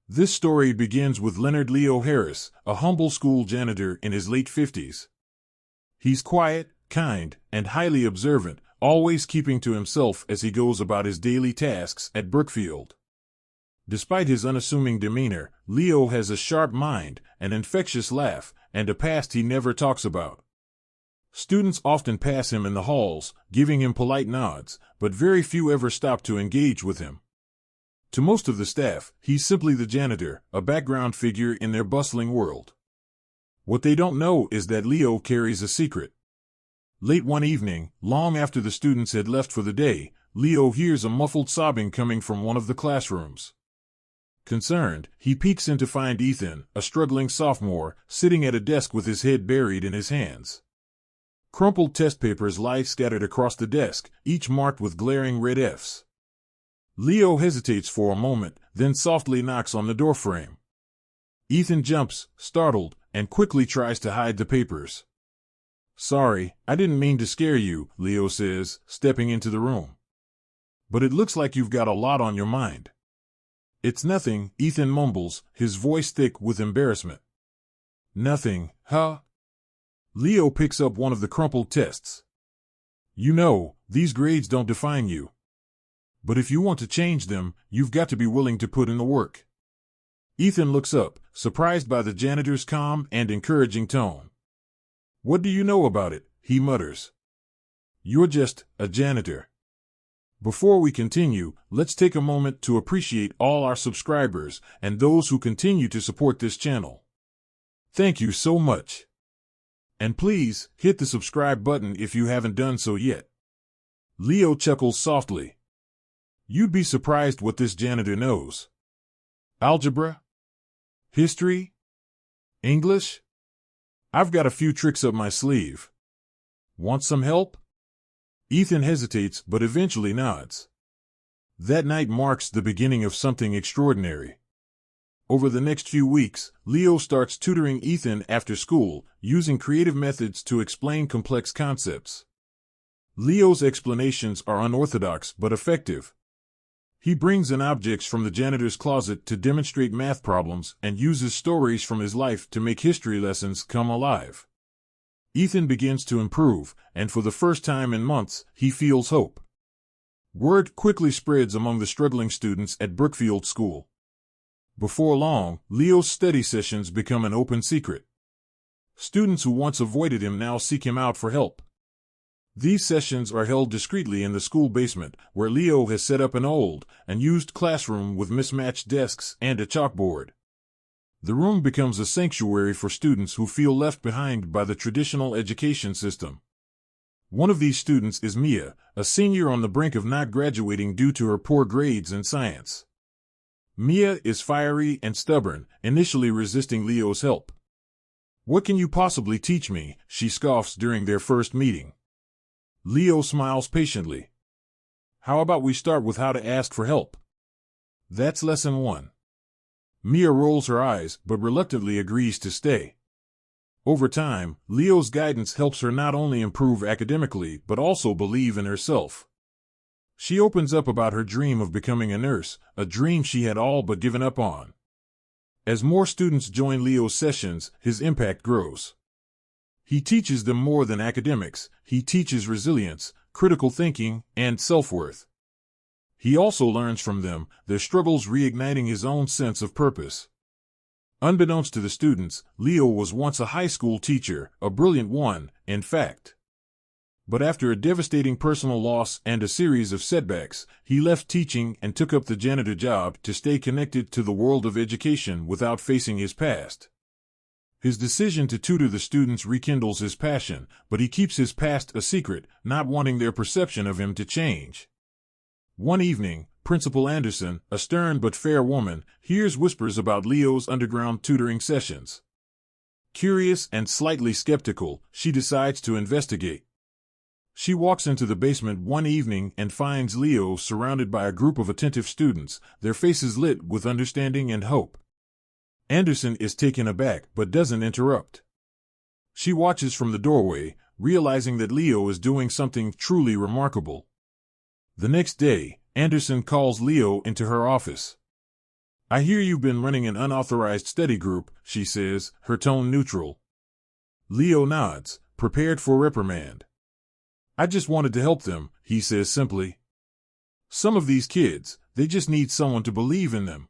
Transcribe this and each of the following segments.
This story begins with Leonard Leo Harris, a humble school janitor in his late 50s. He's quiet, kind, and highly observant, always keeping to himself as he goes about his daily tasks at Brookfield. Despite his unassuming demeanor, Leo has a sharp mind, an infectious laugh, and a past he never talks about. Students often pass him in the halls, giving him polite nods, but very few ever stop to engage with him. To most of the staff, he's simply the janitor, a background figure in their bustling world. What they don't know is that Leo carries a secret. Late one evening, long after the students had left for the day, Leo hears a muffled sobbing coming from one of the classrooms. Concerned, he peeks in to find Ethan, a struggling sophomore, sitting at a desk with his head buried in his hands. Crumpled test papers lie scattered across the desk, each marked with glaring red Fs. Leo hesitates for a moment, then softly knocks on the doorframe. Ethan jumps, startled, and quickly tries to hide the papers. "Sorry, I didn't mean to scare you," Leo says, stepping into the room. "But it looks like you've got a lot on your mind." "It's nothing," Ethan mumbles, his voice thick with embarrassment. "Nothing, huh?" Leo picks up one of the crumpled tests. "You know, these grades don't define you. But if you want to change them, you've got to be willing to put in the work." Ethan looks up, surprised by the janitor's calm and encouraging tone. "What do you know about it?" he mutters. "You're just a janitor." Before we continue, let's take a moment to appreciate all our subscribers and those who continue to support this channel. Thank you so much. And please, hit the subscribe button if you haven't done so yet. Leo chuckles softly. You'd be surprised what this janitor knows. Algebra? History? English? I've got a few tricks up my sleeve. Want some help? Ethan hesitates but eventually nods. That night marks the beginning of something extraordinary. Over the next few weeks, Leo starts tutoring Ethan after school, using creative methods to explain complex concepts. Leo's explanations are unorthodox but effective. He brings in objects from the janitor's closet to demonstrate math problems and uses stories from his life to make history lessons come alive. Ethan begins to improve, and for the first time in months, he feels hope. Word quickly spreads among the struggling students at Brookfield School. Before long, Leo's study sessions become an open secret. Students who once avoided him now seek him out for help. These sessions are held discreetly in the school basement, where Leo has set up an old, unused classroom with mismatched desks and a chalkboard. The room becomes a sanctuary for students who feel left behind by the traditional education system. One of these students is Mia, a senior on the brink of not graduating due to her poor grades in science. Mia is fiery and stubborn, initially resisting Leo's help. "What can you possibly teach me?" she scoffs during their first meeting. Leo smiles patiently. "How about we start with how to ask for help? That's lesson 1. Mia rolls her eyes, but reluctantly agrees to stay. Over time, Leo's guidance helps her not only improve academically, but also believe in herself. She opens up about her dream of becoming a nurse, a dream she had all but given up on. As more students join Leo's sessions, his impact grows. He teaches them more than academics. He teaches resilience, critical thinking, and self-worth. He also learns from them, their struggles reigniting his own sense of purpose. Unbeknownst to the students, Leo was once a high school teacher, a brilliant one, in fact. But after a devastating personal loss and a series of setbacks, he left teaching and took up the janitor job to stay connected to the world of education without facing his past. His decision to tutor the students rekindles his passion, but he keeps his past a secret, not wanting their perception of him to change. One evening, Principal Anderson, a stern but fair woman, hears whispers about Leo's underground tutoring sessions. Curious and slightly skeptical, she decides to investigate. She walks into the basement one evening and finds Leo surrounded by a group of attentive students, their faces lit with understanding and hope. Anderson is taken aback but doesn't interrupt. She watches from the doorway, realizing that Leo is doing something truly remarkable. The next day, Anderson calls Leo into her office. I hear you've been running an unauthorized study group, she says, her tone neutral. Leo nods, prepared for reprimand. I just wanted to help them, he says simply. Some of these kids, they just need someone to believe in them.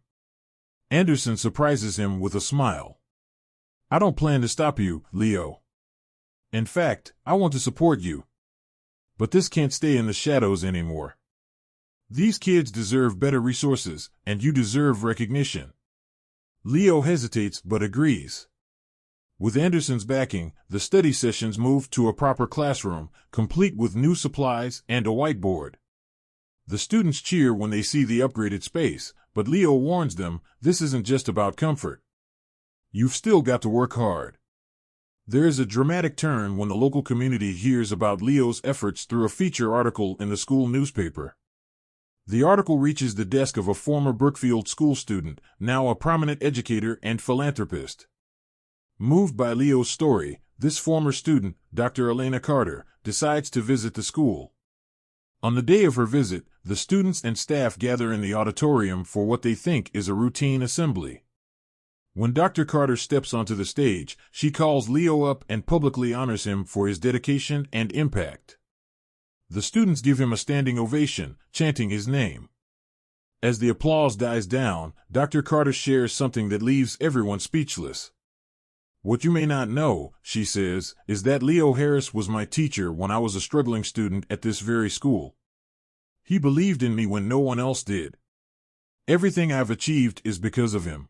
Anderson surprises him with a smile. I don't plan to stop you, Leo. In fact, I want to support you. But this can't stay in the shadows anymore. These kids deserve better resources, and you deserve recognition. Leo hesitates but agrees. With Anderson's backing, the study sessions move to a proper classroom, complete with new supplies and a whiteboard. The students cheer when they see the upgraded space, but Leo warns them, this isn't just about comfort. You've still got to work hard. There is a dramatic turn when the local community hears about Leo's efforts through a feature article in the school newspaper. The article reaches the desk of a former Brookfield school student, now a prominent educator and philanthropist. Moved by Leo's story, this former student, Dr. Elena Carter, decides to visit the school. On the day of her visit, the students and staff gather in the auditorium for what they think is a routine assembly. When Dr. Carter steps onto the stage, she calls Leo up and publicly honors him for his dedication and impact. The students give him a standing ovation, chanting his name. As the applause dies down, Dr. Carter shares something that leaves everyone speechless. What you may not know, she says, is that Leo Harris was my teacher when I was a struggling student at this very school. He believed in me when no one else did. Everything I've achieved is because of him.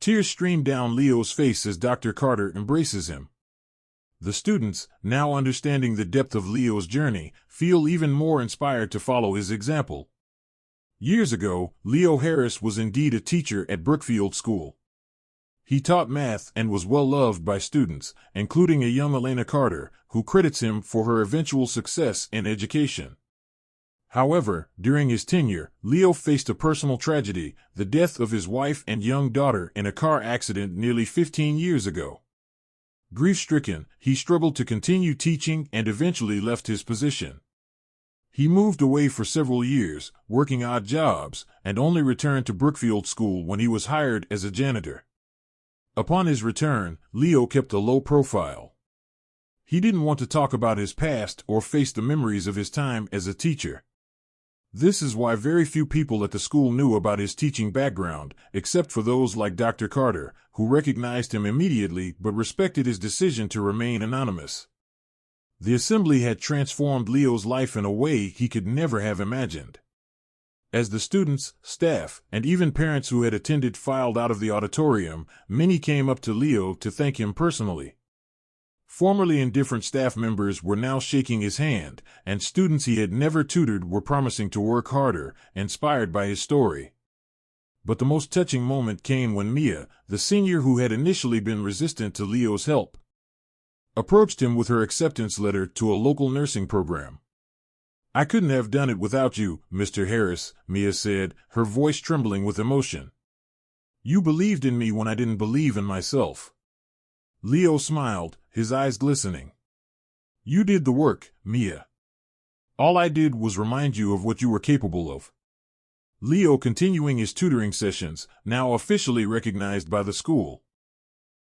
Tears stream down Leo's face as Dr. Carter embraces him. The students, now understanding the depth of Leo's journey, feel even more inspired to follow his example. Years ago, Leo Harris was indeed a teacher at Brookfield School. He taught math and was well loved by students, including a young Elena Carter, who credits him for her eventual success in education. However, during his tenure, Leo faced a personal tragedy, the death of his wife and young daughter in a car accident nearly 15 years ago. Grief-stricken, he struggled to continue teaching and eventually left his position. He moved away for several years, working odd jobs, and only returned to Brookfield School when he was hired as a janitor. Upon his return, Leo kept a low profile. He didn't want to talk about his past or face the memories of his time as a teacher. This is why very few people at the school knew about his teaching background, except for those like Dr. Carter, who recognized him immediately but respected his decision to remain anonymous. The assembly had transformed Leo's life in a way he could never have imagined. As the students, staff, and even parents who had attended filed out of the auditorium, many came up to Leo to thank him personally. Formerly indifferent staff members were now shaking his hand, and students he had never tutored were promising to work harder, inspired by his story. But the most touching moment came when Mia, the senior who had initially been resistant to Leo's help, approached him with her acceptance letter to a local nursing program. I couldn't have done it without you, Mr. Harris, Mia said, her voice trembling with emotion. You believed in me when I didn't believe in myself. Leo smiled, his eyes glistening. You did the work, Mia. All I did was remind you of what you were capable of. Leo continuing his tutoring sessions, now officially recognized by the school.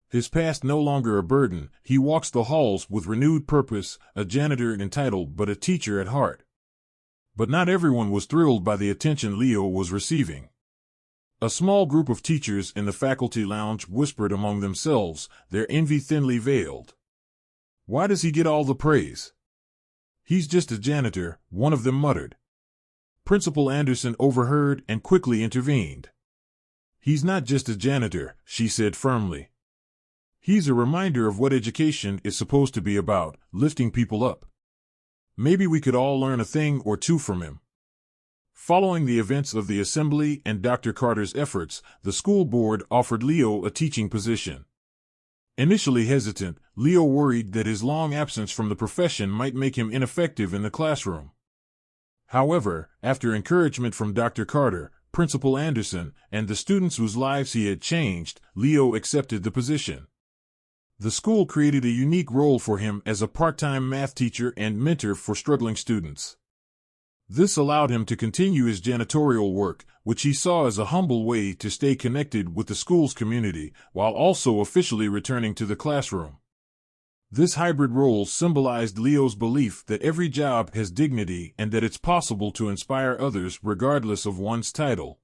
His past no longer a burden, he walks the halls with renewed purpose, a janitor entitled but a teacher at heart. But not everyone was thrilled by the attention Leo was receiving. A small group of teachers in the faculty lounge whispered among themselves, their envy thinly veiled. Why does he get all the praise? He's just a janitor, one of them muttered. Principal Anderson overheard and quickly intervened. He's not just a janitor, she said firmly. He's a reminder of what education is supposed to be about, lifting people up. Maybe we could all learn a thing or two from him. Following the events of the assembly and Dr. Carter's efforts, the school board offered Leo a teaching position. Initially hesitant, Leo worried that his long absence from the profession might make him ineffective in the classroom. However, after encouragement from Dr. Carter, Principal Anderson, and the students whose lives he had changed, Leo accepted the position. The school created a unique role for him as a part-time math teacher and mentor for struggling students. This allowed him to continue his janitorial work, which he saw as a humble way to stay connected with the school's community, while also officially returning to the classroom. This hybrid role symbolized Leo's belief that every job has dignity and that it's possible to inspire others regardless of one's title.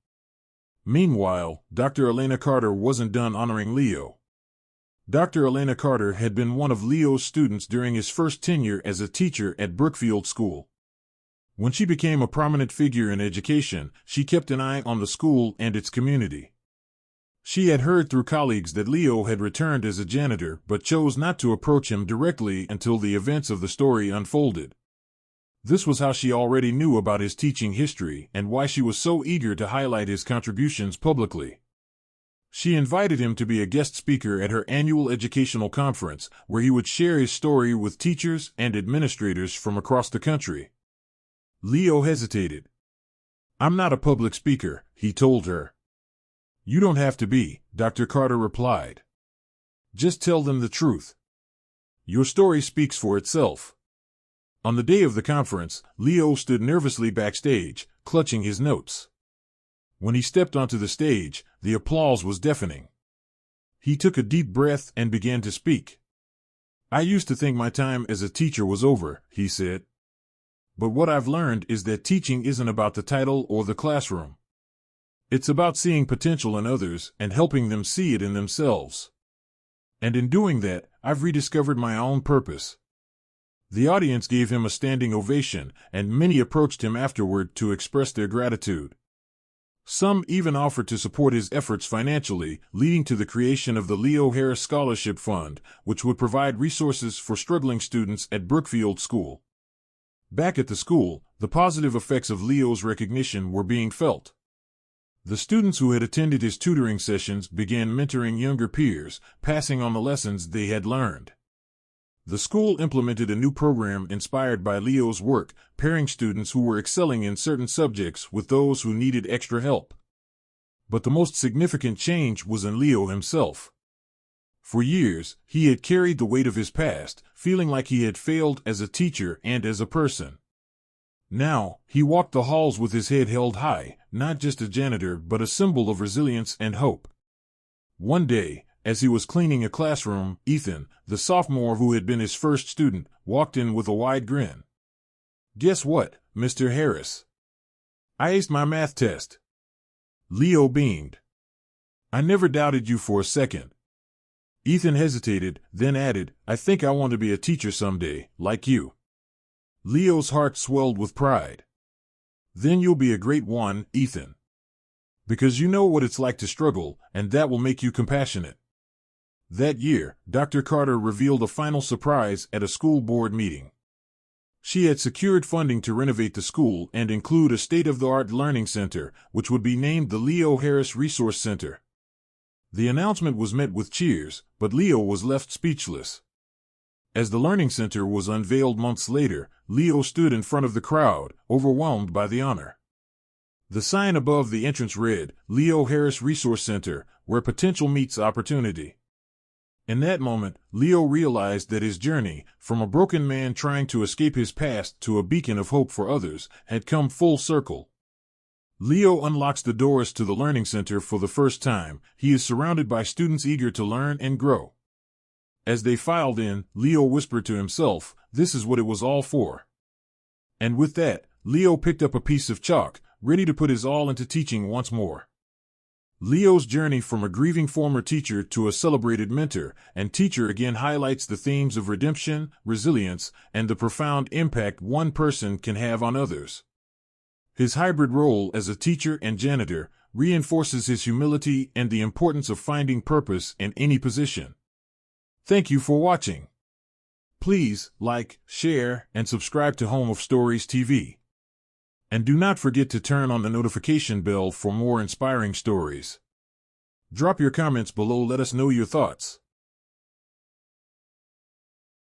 Meanwhile, Dr. Elena Carter wasn't done honoring Leo. Dr. Elena Carter had been one of Leo's students during his first tenure as a teacher at Brookfield School. When she became a prominent figure in education, she kept an eye on the school and its community. She had heard through colleagues that Leo had returned as a janitor but chose not to approach him directly until the events of the story unfolded. This was how she already knew about his teaching history and why she was so eager to highlight his contributions publicly. She invited him to be a guest speaker at her annual educational conference, where he would share his story with teachers and administrators from across the country. Leo hesitated. "I'm not a public speaker," he told her. "You don't have to be," Dr. Carter replied. "Just tell them the truth. Your story speaks for itself." On the day of the conference, Leo stood nervously backstage, clutching his notes. When he stepped onto the stage, the applause was deafening. He took a deep breath and began to speak. "I used to think my time as a teacher was over," he said. "But what I've learned is that teaching isn't about the title or the classroom. It's about seeing potential in others and helping them see it in themselves. And in doing that, I've rediscovered my own purpose." The audience gave him a standing ovation, and many approached him afterward to express their gratitude. Some even offered to support his efforts financially, leading to the creation of the Leo Harris Scholarship Fund, which would provide resources for struggling students at Brookfield School. Back at the school, the positive effects of Leo's recognition were being felt. The students who had attended his tutoring sessions began mentoring younger peers, passing on the lessons they had learned. The school implemented a new program inspired by Leo's work, pairing students who were excelling in certain subjects with those who needed extra help. But the most significant change was in Leo himself. For years, he had carried the weight of his past, feeling like he had failed as a teacher and as a person. Now, he walked the halls with his head held high, not just a janitor but a symbol of resilience and hope. One day, as he was cleaning a classroom, Ethan, the sophomore who had been his first student, walked in with a wide grin. "Guess what, Mr. Harris? I aced my math test." Leo beamed. "I never doubted you for a second." Ethan hesitated, then added, "I think I want to be a teacher someday, like you." Leo's heart swelled with pride. "Then you'll be a great one, Ethan. Because you know what it's like to struggle, and that will make you compassionate." That year, Dr. Carter revealed a final surprise at a school board meeting. She had secured funding to renovate the school and include a state-of-the-art learning center, which would be named the Leo Harris Resource Center. The announcement was met with cheers, but Leo was left speechless. As the learning center was unveiled months later, Leo stood in front of the crowd, overwhelmed by the honor. The sign above the entrance read, "Leo Harris Resource Center, where potential meets opportunity." In that moment, Leo realized that his journey, from a broken man trying to escape his past to a beacon of hope for others, had come full circle. Leo unlocks the doors to the Learning Center for the first time. He is surrounded by students eager to learn and grow. As they filed in, Leo whispered to himself, "This is what it was all for." And with that, Leo picked up a piece of chalk, ready to put his all into teaching once more. Leo's journey from a grieving former teacher to a celebrated mentor and teacher again highlights the themes of redemption, resilience, and the profound impact one person can have on others. His hybrid role as a teacher and janitor reinforces his humility and the importance of finding purpose in any position. Thank you for watching. Please like, share, and subscribe to Home of Stories TV. And do not forget to turn on the notification bell for more inspiring stories. Drop your comments below, let us know your thoughts.